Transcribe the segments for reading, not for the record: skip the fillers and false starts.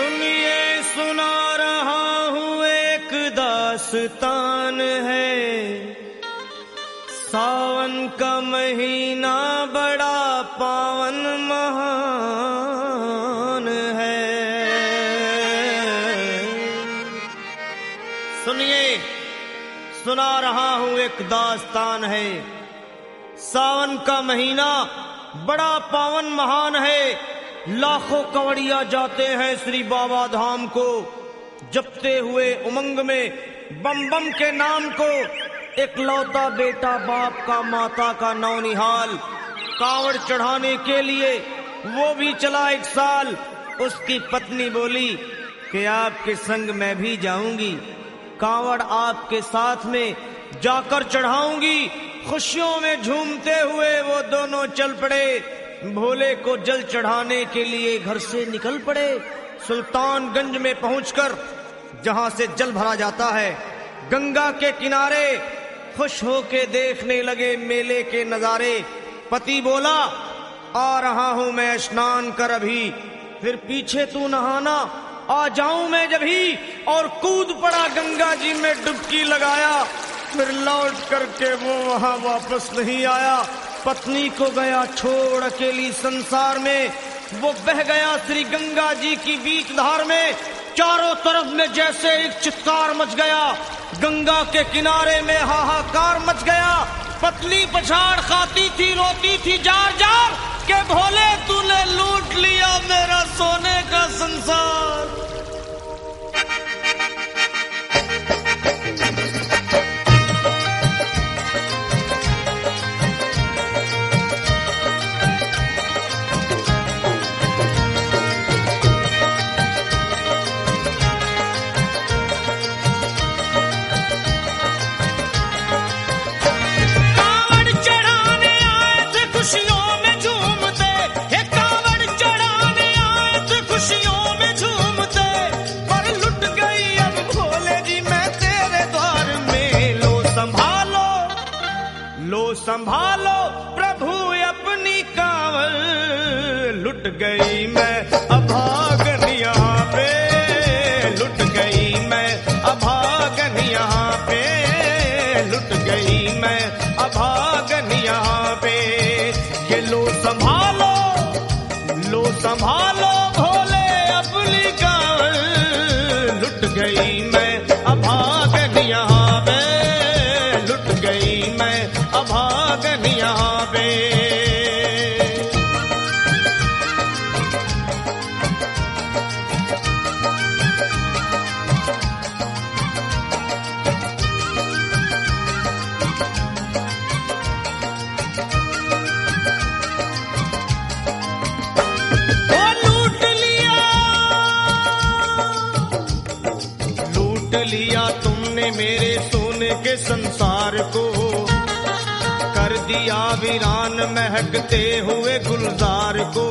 सुनिए सुना रहा हूँ एक दास्तान है। सावन का महीना बड़ा पावन महान है। सुनिए सुना रहा हूँ एक दास्तान है। सावन का महीना बड़ा पावन महान है। लाखों कवड़िया जाते हैं श्री बाबा धाम को, जपते हुए उमंग में बम बम के नाम को। एक लौता बेटा बाप का माता का नौनिहाल कांवड़ चढ़ाने के लिए वो भी चला 1 साल। उसकी पत्नी बोली कि आपके संग मैं भी जाऊंगी, कांवड़ आपके साथ में जाकर चढ़ाऊंगी। खुशियों में झूमते हुए वो दोनों चल पड़े। भोले को जल चढ़ाने के लिए घर से निकल पड़े। सुल्तानगंज में पहुंचकर जहां से जल भरा जाता है, गंगा के किनारे खुश होके देखने लगे मेले के नजारे। पति बोला आ रहा हूं मैं स्नान कर अभी, फिर पीछे तू नहाना आ जाऊं मैं जभी। और कूद पड़ा गंगा जी में डुबकी लगाया। फिर लौट करके वो वहां वापस नहीं आया। पत्नी को गया छोड़ अकेली संसार में। वो बह गया श्री गंगा जी की बीच धार में। चारों तरफ में जैसे एक चित्कार मच गया, गंगा के किनारे में हाहाकार मच गया। पत्नी पछाड़ खाती थी, रोती थी जार जार के भोले तूने लूट लिया मेरा सोने का संसार। संभालो प्रभु अपनी कांवल, लुट गई मैं अभागन यहाँ पे, लुट गई मैं अभागन यहाँ पे, लुट गई मैं अभागन यहाँ पे। ये लो संभालो भोले अपनी कांवल, लुट गई मैं अभागन यहाँ पे, लुट गई मैं अभागन यहाँ पे। लूट लिया तुमने मेरे सोने के संसार को, कर दिया वीरान महकते हुए गुलजार को।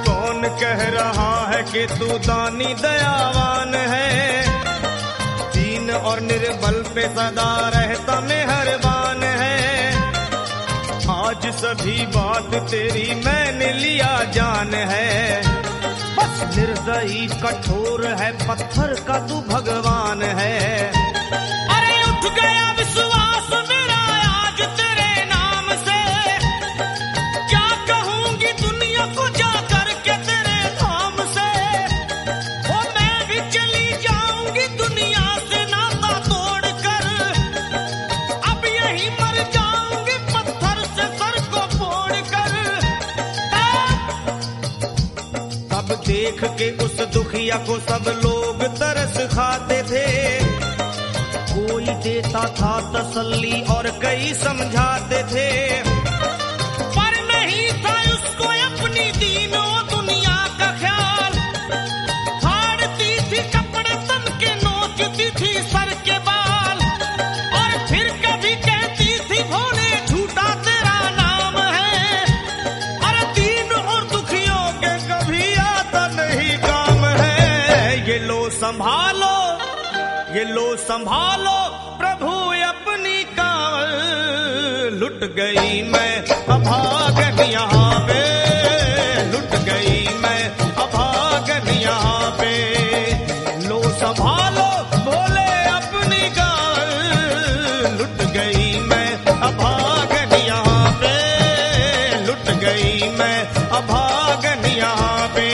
कौन कह रहा है कि तू दानी दयावान है, दीन और निर्बल पे सदा रहता मेहरबान है। आज सभी बात तेरी मैंने लिया जान है, बस निर्दयी कठोर है पत्थर का तू भगवान है। अरे उठ गया विश्वास मेरा आज तेरे नाम से, क्या कहूंगी दुनिया को जा करके तेरे धाम से। ओ मैं भी चली जाऊंगी दुनिया से नाता तोड़कर, अब यही मर जाऊंगी पत्थर से सर को फोड़कर। तब देख के उस दुखिया को सब लोग तरस खाते थे, कोई देता था तसल्ली और कई समझाते थे। पर नहीं था उसको अपनी दीनों दुनिया का ख्याल, फाड़ती थी कपड़े तन के नोचती थी सर के बाल। और फिर कभी कहती थी भोले झूठा तेरा नाम है, अरे दीन और दुखियों के कभी आता नहीं काम है। ये लो संभालो प्रभु अपनी कांवल, लुट गई मैं अभागन यहाँ पे, लुट गई मैं अभागन यहाँ पे। लो संभालो भोले अपनी गाल, लुट गई मैं अभागन यहाँ पे, लुट गई मैं अभागन यहाँ पे।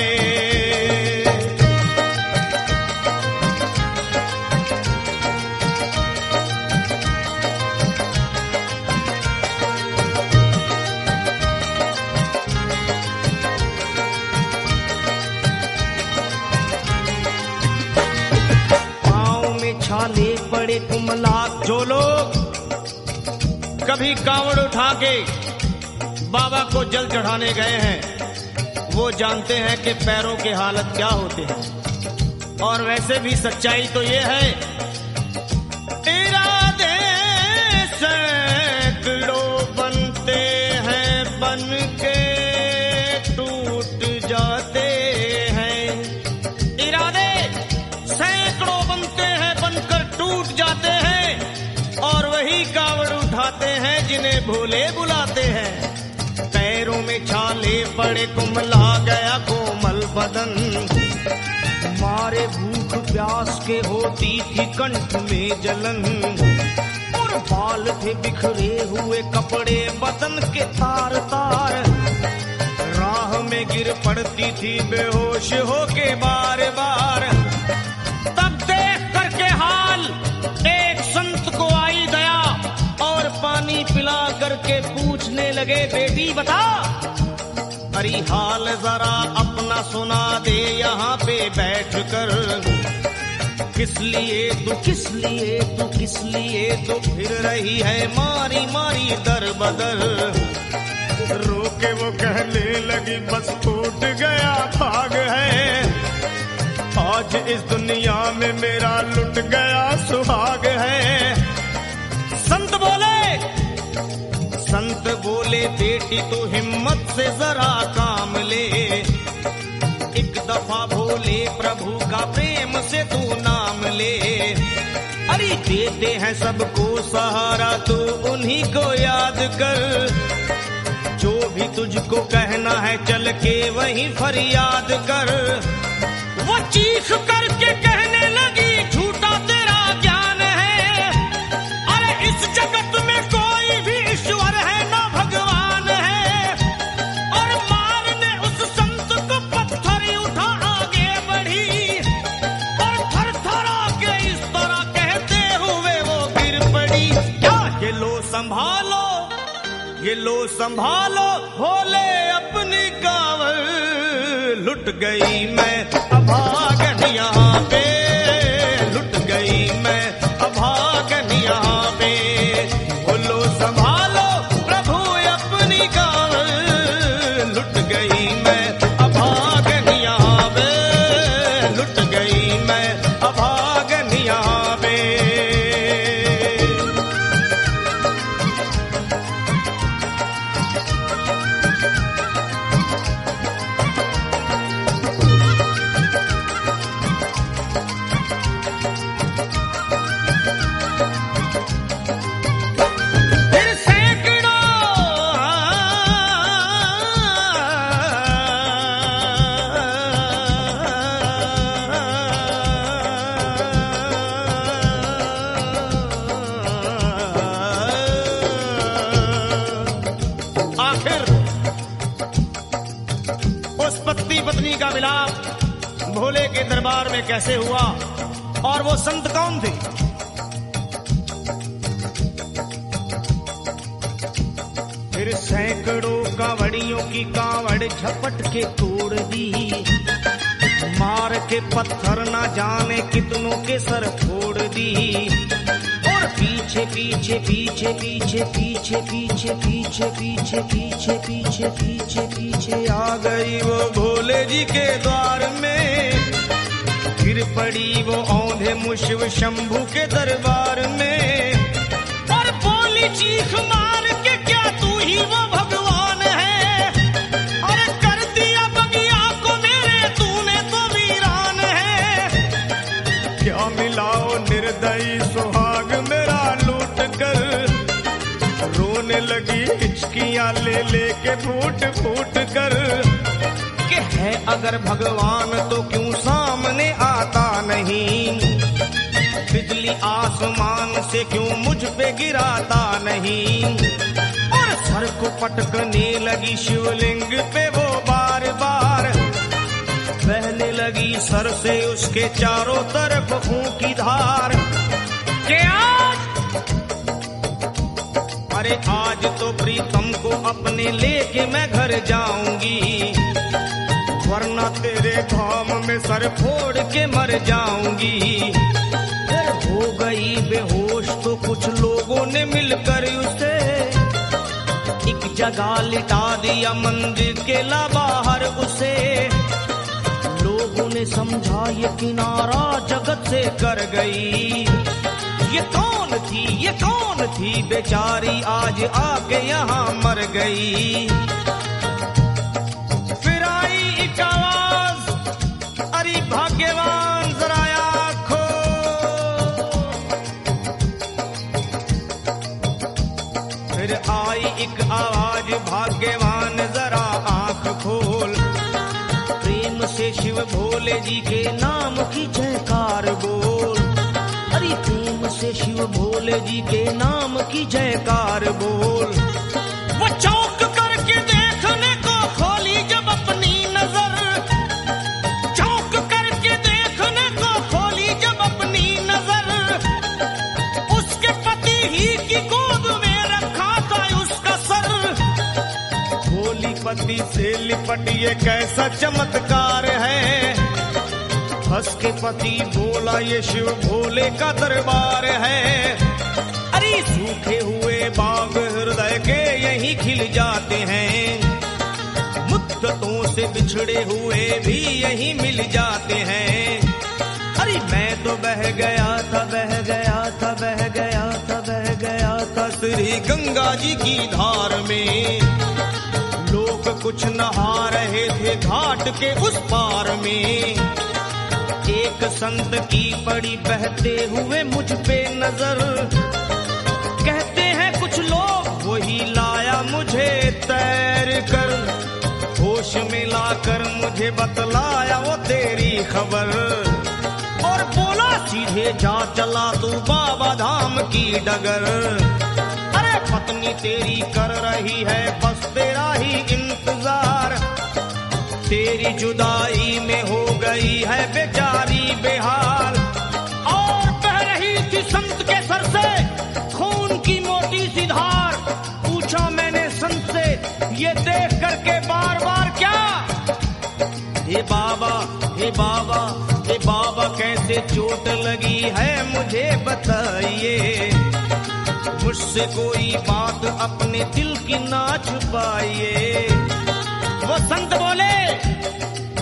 छाले पड़े कुमलात, जो लोग कभी कांवड़ उठा के बाबा को जल चढ़ाने गए हैं वो जानते हैं कि पैरों के हालत क्या होते हैं। और वैसे भी सच्चाई तो ये है, इरादे सैकड़ों बनते हैं बन के टूट जाते हैं। इरादे सैकड़ों बनते हैं बनकर टूट जाते हैं, और वही कावड़ उठाते हैं जिन्हें भोले बुलाते हैं। पैरों में छाले पड़े कुमला गया कोमल बदन, मारे भूख प्यास के होती थी कंठ में जलन। और बाल थे बिखरे हुए कपड़े बदन के तार तार, राह में गिर पड़ती थी बेहोश होके बार बार। तब देख करके हाल एक संत को आई दया, और पानी पिला करके पूछने लगे बेटी बता, अरे हाल जरा अपना सुना दे यहाँ पे बैठ कर। किस लिए तू किस लिए तू किस लिए तू फिर रही है मारी मारी दर बदर। रोके वो कहने लगी बस टूट गया भाग है, आज इस दुनिया में मेरा लुट गया सुहाग है। संत बोले बेटी तू हिम्मत से जरा काम ले, एक दफा भोले प्रभु का प्रेम से तू नाम ले। अरे देते हैं सबको सहारा तू उन्हीं को याद कर, जो भी तुझको कहना है चल के वहीं फरियाद कर। वो चीख करके कहने लगी झूठा तेरा ज्ञान है, अरे इस जगत में कोई भी ईश्वर है ना भगवान है। और मारने उस संत को पत्थर उठा आगे बढ़ी, और थर थर आके इस तरह कहते हुए वो गिर पड़ी। क्या ये लो संभालो, ये लो संभालो भोले अपनी कांवड़, लुट गई मैं अभागन यहाँ पे, लुट गई मैं अभागन यहाँ पे। बोलो संभालो प्रभु अपनी कांवड़, लुट गई मैं अभागन यहाँ पे, लुट गई मैं अभागन यहाँ पे। पत्नी का मिलाप भोले के दरबार में कैसे हुआ और वो संत कौन थे? फिर सैकड़ों कांवड़ियों की कांवड़ झपट के तोड़ दी, मार के पत्थर ना जाने कितनों के सर फोड़ दी। और पीछे पीछे पीछे पीछे पीछे पीछे पीछे पीछे पीछे पीछे पीछे पीछे आ गई वो भोले जी के द्वार में। गिर पड़ी वो औंधे मुशिव शंभू के दरबार में, और बोली चीख मार के क्या तू ही वो भगवान है? अरे कर दिया बगिया को मेरे तूने तो वीरान है। क्या मिलाओ निर्दयी सुहाग मेरा लूट कर, रोने लगी हिचकियां ले लेके फूट फूट कर। कि है अगर भगवान तो क्यों सामने आता नहीं, बिजली आसमान से क्यों मुझ पे गिराता नहीं। और सर को पटकने लगी शिवलिंग पे वो बार बार, बहने लगी सर से उसके चारों तरफ खून की धार। के अरे आज तो प्रीतम को अपने लेके मैं घर जाऊंगी, वरना तेरे घाम में सर फोड़ के मर जाऊंगी। फिर हो गई बेहोश तो कुछ लोगों ने मिलकर उसे एक जगह लिटा दिया मंदिर के ला बाहर उसे। लोगों ने समझा ये किनारा जगत से कर गई, ये कौन थी बेचारी आज आके यहाँ मर गई। फिर आई एक आवाज, अरे भाग्यवान जरा आँखो। फिर आई एक आवाज, भाग्यवान जरा आँख खोल, प्रेम से शिव भोले जी के नाम की जयकार बोल। अरे प्रेम से शिव भोले जी के नाम की जयकार बोल। वो चौंक करके देखने को खोली जब अपनी नजर, चौंक करके देखने को खोली जब अपनी नजर, उसके पति ही की गोद में रखा था उसका सर। भोली पति से लिपट ये कैसा चमत्कार है, हंस के पति बोला ये शिव भोले का दरबार है। अरे सूखे हुए बाग हृदय के यहीं खिल जाते हैं, मुद्दतों से बिछड़े हुए भी यहीं मिल जाते हैं। अरे मैं तो बह गया था, बह गया था, बह गया था, बह गया था श्री गंगा जी की धार में। लोग कुछ नहा रहे थे घाट के उस पार में, एक संत की पड़ी बहते हुए मुझ पे नजर। कहते हैं कुछ लोग वही लाया मुझे तैर कर, होश में लाकर मुझे बतलाया वो तेरी खबर। और बोला सीधे जा चला तू बाबा धाम की डगर। अरे पत्नी तेरी कर रही है बस तेरा ही इंतजार, तेरी जुदाई में हो गई है बेचारी बेहाल। और बह रही थी संत के सर से खून की मोटी सी धार। पूछा मैंने संत से ये देख करके बार बार क्या, हे बाबा, हे बाबा, हे बाबा कैसे चोट लगी है मुझे बताइए, मुझसे कोई बात अपने दिल की ना छुपाइए। वो संत बोले,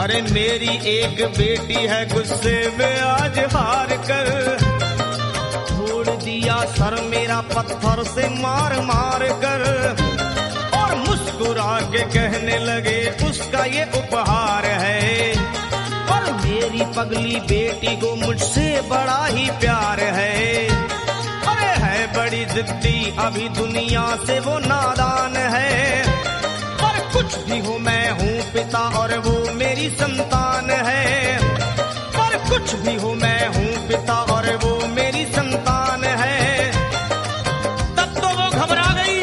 अरे मेरी एक बेटी है गुस्से में आज हार कर, छोड़ दिया सर मेरा पत्थर से मार मार कर। और मुस्कुरा के कहने लगे उसका ये उपहार है, और मेरी पगली बेटी को मुझसे बड़ा ही प्यार है। अरे है बड़ी जिद्दी अभी दुनिया से वो नादान है, कुछ भी हो मैं हूँ पिता और वो मेरी संतान है। पर कुछ भी हो मैं हूँ पिता और वो मेरी संतान है। तब तो वो घबरा गई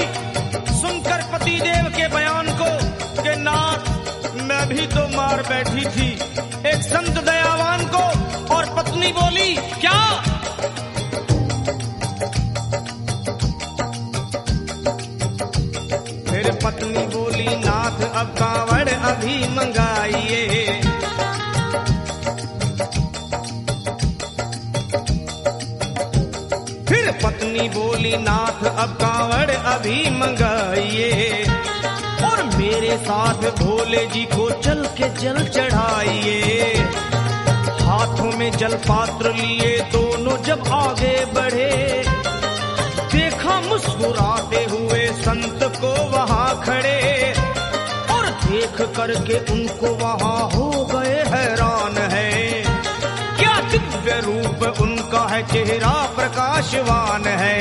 सुनकर पति देव के बयान को कि नाथ मैं भी तो मार बैठी थी एक संत दयावान को। और पत्नी बोली क्या, फिर पत्नी बोली नाथ अब कांवड़ अभी मंगाइए। फिर पत्नी बोली नाथ अब कांवड़ अभी मंगाइए, और मेरे साथ भोले जी को चल के जल चढ़ाइए। हाथों में जल पात्र लिए दोनों जब आगे बढ़े, देखा मुस्कुराते हुए संत को वहाँ खड़े, और देख करके उनको वहाँ हो गए हैरान है। क्या दिव्य रूप उनका है, चेहरा प्रकाशवान है।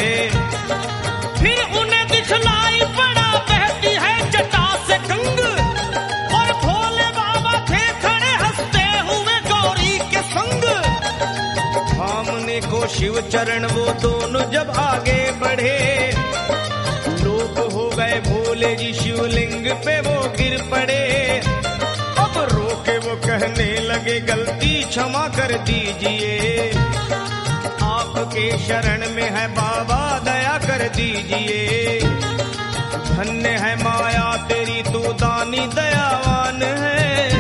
फिर उन्हें दिखलाई पड़ा बहती है जटा से गंग, और भोले बाबा थे शिव चरण वो दोनों जब आगे बढ़े, लोग हो गए भोले जी शिवलिंग पे वो गिर पड़े। अब रोके वो कहने लगे गलती क्षमा कर दीजिए, आपके शरण में है बाबा दया कर दीजिए। धन्य है माया तेरी तू दानी दयावान है,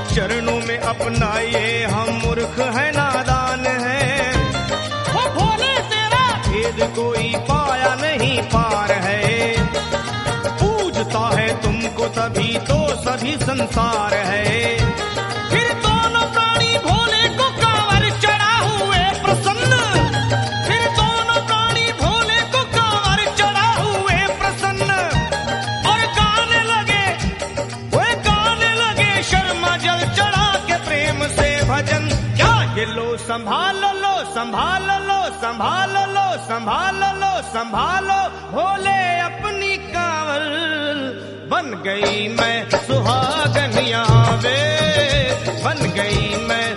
चरणों में अपनाइए हम मूर्ख है नादान है। वो भोले तेरा भेद कोई पाया नहीं पार है, पूजता है तुमको तभी तो सभी संसार है। फिर दोनों प्राणी भोले को कांवर चढ़ा हुए प्रसन्न, फिर दोनों प्राणी भोले को कांवर चढ़ा हुए प्रसन्न, और गाने लगे शर्मा जल चढ़ा के प्रेम से भजन। क्या ये लो संभाल लो संभाल लो संभाल लो संभाल लो संभालो, भोले अपनी कांवर बन गई मैं सुहागन यहाँ वे, बन गई मैं